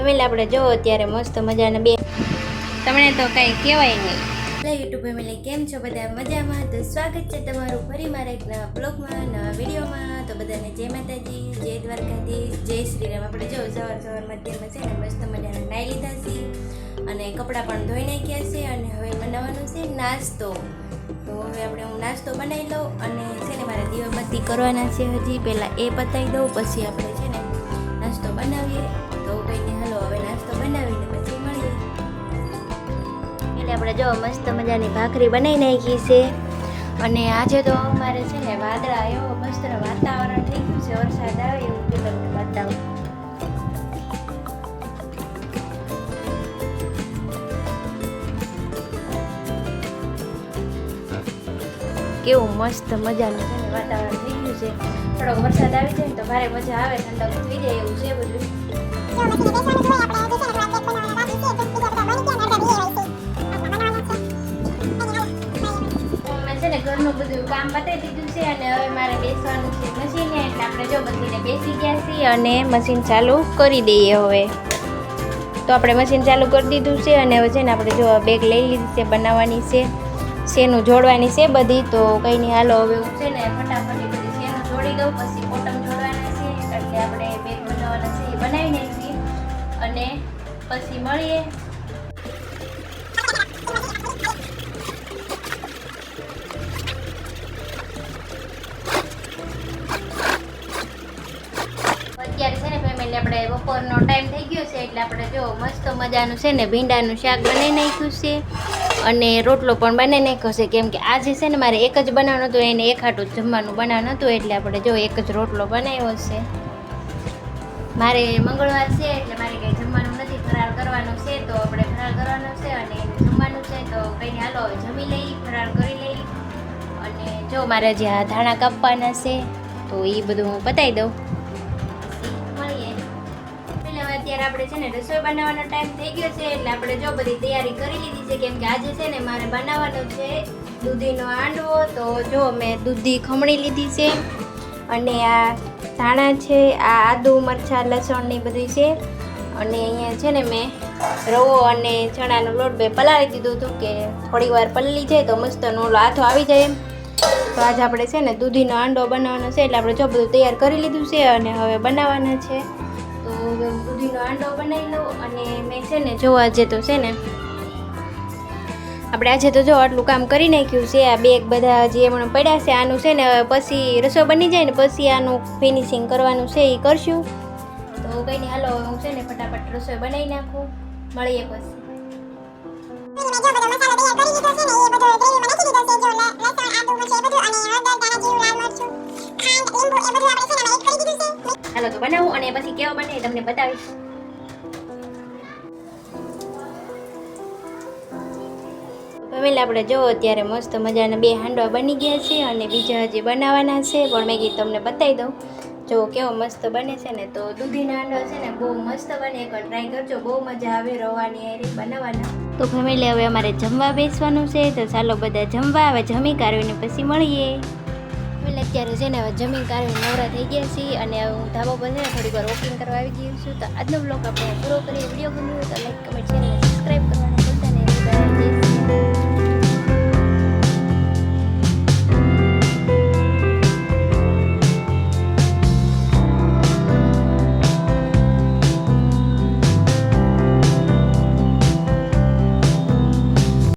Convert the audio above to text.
Family આપણે જો અત્યારે મસ્ત મજાના બે તમને તો કંઈ કહેવાય નહીં. હેલો યુટ્યુબ ફેમિલી, કેમ છો બધા? મજામાં? તો સ્વાગત છે તમારું ફરી મારા એક નવા બ્લોગમાં, નવા વિડીયોમાં. તો બધાને જય માતાજી, જય દ્વારકાધીશ, જય શ્રી રામ. આપણે જો સવારમાં અત્યારમાં છે ને મસ્ત મજાના નાહી લીધા છે અને કપડાં પણ ધોઈ નાખ્યા છે અને હવે બનાવવાનું છે નાસ્તો. તો હવે આપણે હું નાસ્તો બનાવી લઉં અને છે ને મારે દીવાબત્તી કરવાના છે હજી. પહેલાં એ પતાવી દઉં, પછી આપણે છે ને નાસ્તો બનાવીએ. તો કંઈ હાલો હવે નાસ્તો બનાવીને પછી મળીએ. એટલે આપણે જો મસ્ત મજાની ભાખરી બનાવી નાખી છે અને આજે તો અમારે છે ને વાદળા એવો મસ્ત વાતાવરણ થઈ ગયું છે, વરસાદ આવે એવું કે તમને બતાવું. કેવું મસ્ત મજાનું છે ને વાતાવરણ થઈ ગયું છે. થોડોક વરસાદ આવી જાય ને તો ભારે મજા આવે, ઠંડક થઈ જાય એવું છે બધું. મેં છે ને ઘરનું બધું કામ પતાવી દીધું છે અને હવે મારે બેસવાનું છે મશીને. એટલે આપણે જો બધીને બેસી ગયા છીએ અને મશીન ચાલુ કરી દઈએ. હવે તો આપણે મશીન ચાલુ કરી દીધું છે અને હવે છે ને આપણે જો બેગ લઈ લીધી છે, બનાવવાની છે, શેનું જોડવાની છે બધી. તો કંઈ નહીં હાલો હવે હું છે ને ફટાફટ બધી શેનું જોડી દઉં, પછી બોટમ જોડવાના છે એટલે આપણે બેગ બનાવવાના છે એ બનાવી નાખીએ અને પછી મળીએ. અત્યારે છે ને ફેમિલી આપણે બપોરનો ટાઈમ થઈ ગયો છે એટલે આપણે જો મસ્ત મજાનું છે ને ભીંડાનું શાક બનાવી નાખ્યું છે અને રોટલો પણ બનાવી નાખ્યો છે. કેમ કે આજે છે ને મારે એક જ બનાવવાનું હતું, એને એક હાટું જ જમવાનું બનાવવાનું હતું એટલે આપણે જો એક જ રોટલો બનાવ્યો છે. મારે મંગળવાર છે એટલે મારે કંઈ જમવાનું નથી, ફરાળ કરવાનો છે. તો આપણે ફરાળ કરવાનો છે અને એને જમવાનું છે. તો કંઈ હાલો હવે જમી લઈ, ફરાળ કરી લઈ અને જો મારે જે આ ધાણા કાપવાના છે તો એ બધું હું પતાવી દઉં. અત્યારે આપણે છે ને રસોઈ બનાવવાનો ટાઈમ થઈ ગયો છે એટલે આપણે જો બધી તૈયારી કરી લીધી છે. કેમ કે આજે છે ને મારે બનાવવાનો છે દૂધીનો હાંડવો. તો જો મેં દૂધી ખમણી લીધી છે અને આ ધાણા છે, આ આદુ મરચાં લસણ ને બધું છે અને અહીંયા છે ને મેં રવો અને ચણાનો લોટ બે પલાળી દીધું હતું કે થોડી વાર પલળી જાય તો મસ્ત ઓલો આથો આવી જાય એમ. તો આજે આપણે છે ને દૂધીનો હાંડવો બનાવવાનો છે એટલે આપણે જો બધું તૈયાર કરી લીધું છે અને હવે બનાવવાના છે. તો હવે હું દૂધીનો હાંડવો બનાવી લઉં અને મેં છે ને જો આજે તો છે ને આપણે આજે તો જો આટલું કામ કરી નાખ્યું છે. આ બેગ બધા જે એમણે પડ્યા છે આનું છે ને પછી રસોઈ બની જાય ને પછી આનું ફિનિશિંગ કરવાનું છે એ કરશું. તો કંઈ નહીં હાલો હું છે ને ફટાફટ રસોઈ બનાવી નાખું, મળીએ પછી. હાલો તો બનાવું અને પછી કેવો બને તમને બતાવીશ. ફેમિલી આપણે જો અત્યારે મસ્ત મજાના બે હાંડવા બની ગયા છે અને બીજા હજી બનાવવાના છે પણ મેં કીધું તમને બતાવી દઉં. જો કેવો મસ્ત બને છે ને. તો દૂધીના હાંડવા છે ને બહુ મસ્ત બને, એકવાર ટ્રાય કરજો, બહુ મજા આવે રવાની હારે બનાવવાના. તો ફેમિલી હવે અમારે જમવા બેસવાનું છે તો ચાલો બધા જમવા. હવે જમી કાઢીને પછી મળીએ. અત્યારે છે ને હવે જમીન કાઢીને નવરા થઈ ગયા છીએ અને હું ધાબા પર છે ને થોડીક વાર વોકિંગ કરવા આવી ગયું છું. તો આજનો બ્લોગ આપણે પૂરો કરીએ. વિડીયો ગમ્યો તો લાઈક, કમેન્ટ, શેર